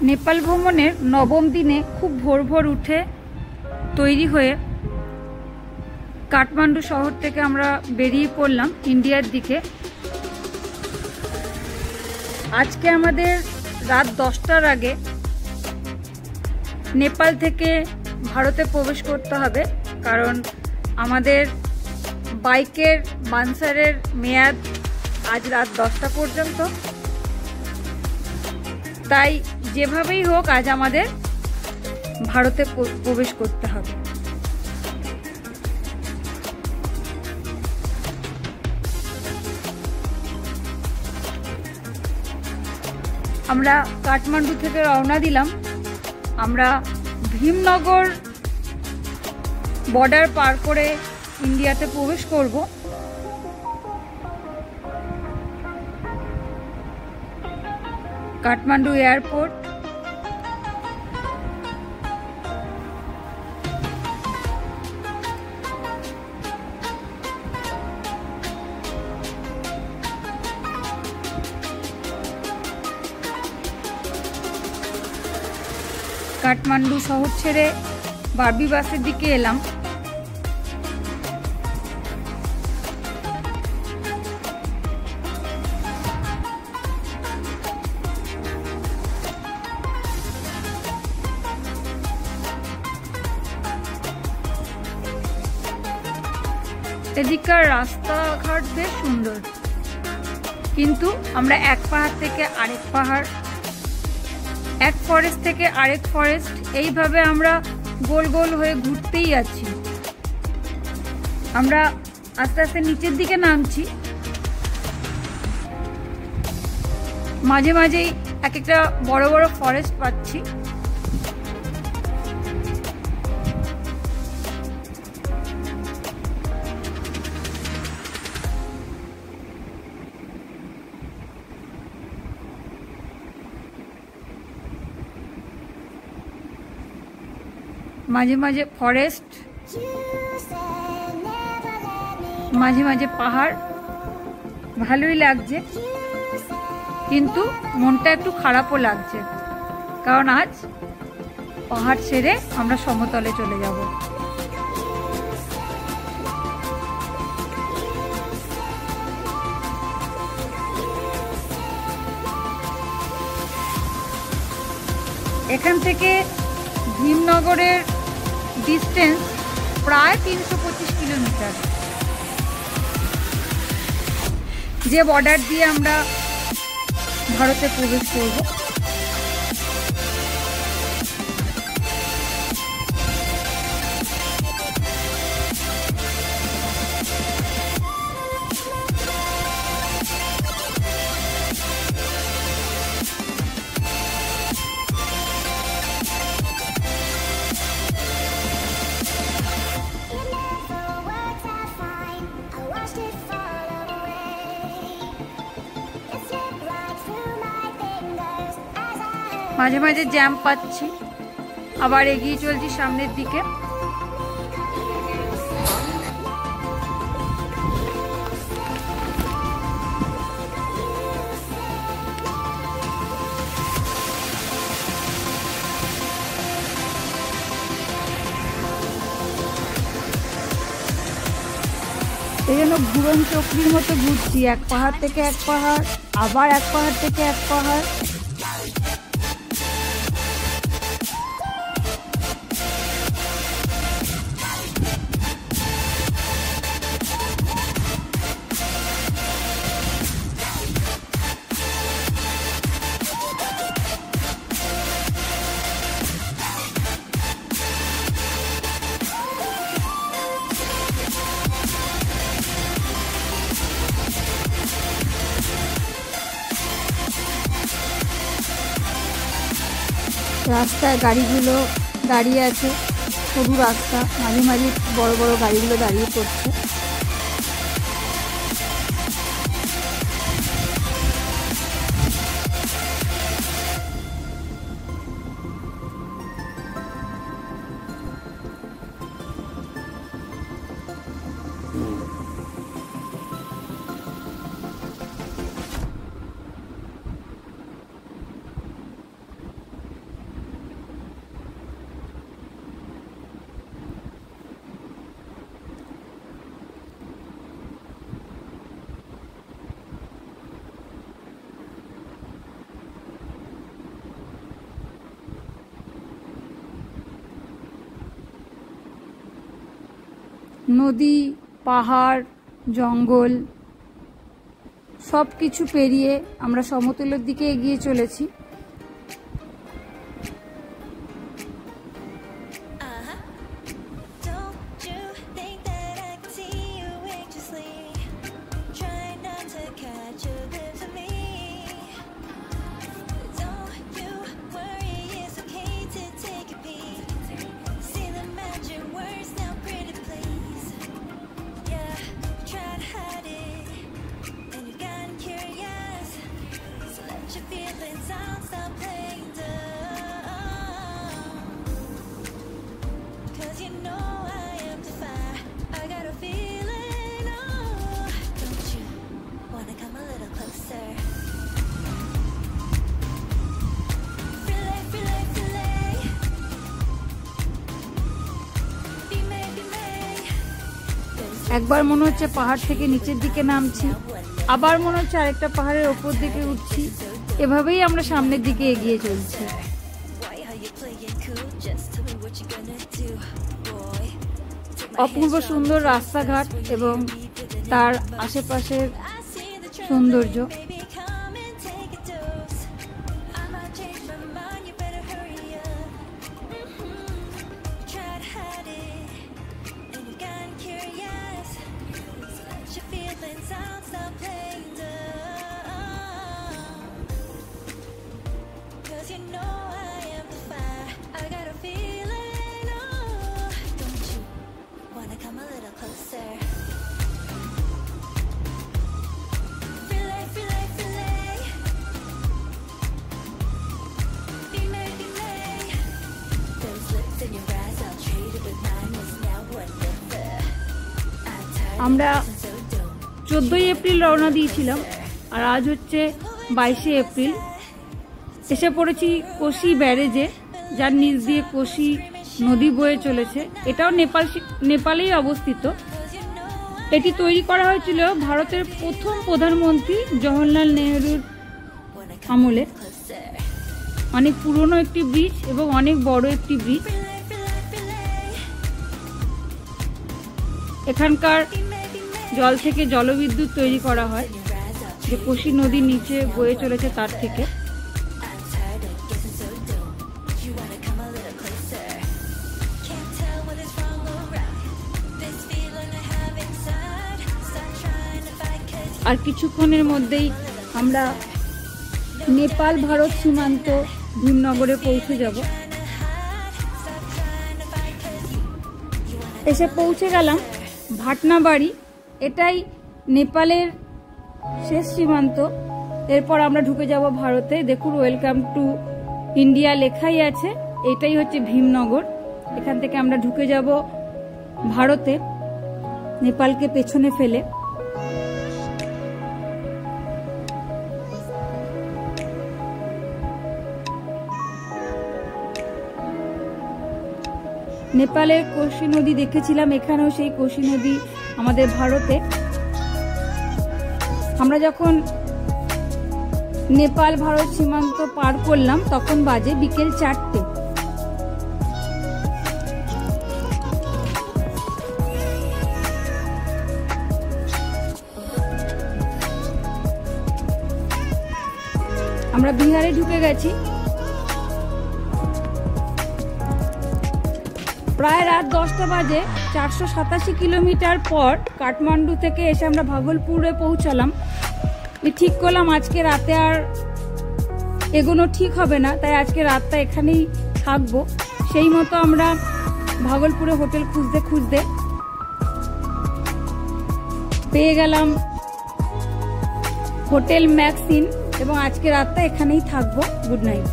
নেপাল ভ্রমণের নবম দিনে খুব ভোর ভোর উঠে তৈরি হয়ে কাঠমান্ডু শহর থেকে আমরা বেরিয়ে পড়লাম ইন্ডিয়ার দিকে। আজকে আমাদের রাত 10টার আগে নেপাল থেকে ভারতে প্রবেশ করতে হবে, কারণ আমাদের বাইকের মানসারের মেয়াদ আজ রাত 10টা পর্যন্ত। তাই যেভাবেই হোক আজ আমাদের ভারতে প্রবেশ করতে হবে। আমরা কাঠমান্ডু থেকে রওনা দিলাম। আমরা ভীমনগর বর্ডার পার করে ইন্ডিয়াতে প্রবেশ করব। কাঠমান্ডু এয়ারপোর্ট, কাঠমান্ডু শহর ছেড়ে বারবি বাসের দিকে এলাম। এদিককার রাস্তাঘাট বেশ সুন্দর, কিন্তু আমরা এক পাহাড় থেকে আরেক পাহাড়, এক ফরেস্ট থেকে আরেক ফরেস্ট, এইভাবে আমরা গোল গোল হয়ে ঘুরতেই যাচ্ছি। আমরা আস্তে আস্তে নিচের দিকে নামছি। মাঝে মাঝেই এক একটা বড় বড় ফরেস্ট পাচ্ছি। মাঝে মাঝে ফরেস্ট, মাঝে মাঝে পাহাড়, ভালোই লাগছে, কিন্তু মনটা একটু খারাপও লাগছে, কারণ আজ পাহাড় ছেড়ে আমরা সমতলে চলে যাব। এখান থেকে ভীমনগরের ডিস্টেন্স প্রায় 325 কিলোমিটার, যে বর্ডার দিয়ে আমরা ভারতে প্রবেশ করব। মাঝে মাঝে জ্যাম পাচ্ছি, আবার এগিয়ে চলছি সামনের দিকে। এই জন্য ঘুরন চক্রির মতো ঘুরছি, এক পাহাড় থেকে এক পাহাড়, আবার এক পাহাড় থেকে এক পাহাড়। রাস্তায় গাড়িগুলো দাঁড়িয়ে আছে, সরু রাস্তা, মাঝে মাঝে বড় বড় গাড়িগুলো দাঁড়িয়ে পড়ছে। নদী, পাহাড়, জঙ্গল সব কিছু পেরিয়ে আমরা সমতলের দিকে এগিয়ে চলেছি। একবার মনে হচ্ছে পাহাড় থেকে নিচের দিকে নামছি, আবার মনে হচ্ছে আরেকটা পাহাড়ের ওপর দিকে উঠছি। এভাবেই আমরা সামনের দিকে এগিয়ে চলছি। অপূর্ব সুন্দর রাস্তাঘাট এবং তার আশেপাশের সৌন্দর্য। আমরা 14ই এপ্রিল রওনা দিয়েছিলাম, আর আজ হচ্ছে 22শে এপ্রিল। এসে পড়েছি কোশি ব্যারেজে, যার নিচ দিয়ে কোশি নদী বয়ে চলেছে। এটাও নেপালেই অবস্থিত। এটি তৈরি করা হয়েছিল ভারতের প্রথম প্রধানমন্ত্রী জওহরলাল নেহরুর আমলে। অনেক পুরনো একটি ব্রিজ এবং অনেক বড় একটি ব্রিজ। এখানকার জল থেকে জলবিদ্যুৎ তৈরি করা হয়, যে কোশি নদীর নিচে বয়ে চলেছে তার থেকে। আর কিছুক্ষণের মধ্যেই আমরা নেপাল ভারত সীমান্ত ভীমনগরে পৌঁছে যাব। এসে পৌঁছে গেলাম ভাটনাবাড়ি। এটাই নেপালের শেষ সীমান্ত। এরপর আমরা ঢুকে যাব ভারতে। দেখুন ওয়েলকাম টু ইন্ডিয়া লেখাই আছে। এটাই হচ্ছে ভীমনগর। এখান থেকে আমরা ঢুকে যাব ভারতে, নেপালকে পেছনে ফেলে। নেপালের কোশি নদী দেখেছিলাম, এখানেও সেই কোশি নদী আমাদের ভারতে। আমরা যখন নেপাল ভারত সীমান্ত পার করলাম তখন বাজে বিকেল 4টে। আমরা বিহারে ঢুকে গেছি। প্রায় রাত 10টা বাজে। 487 কিলোমিটার পর কাঠমান্ডু থেকে এসে আমরা ভাগলপুরে পৌঁছালাম। ঠিক করলাম আজকে রাতে আর এগোনো ঠিক হবে না, তাই আজকে রাতটা এখানেই থাকবো। সেই মতো আমরা ভাগলপুরে হোটেল খুঁজতে খুঁজতে পেয়ে গেলাম হোটেল ম্যাক্সিন, এবং আজকে রাতটা এখানেই থাকবো। Good night.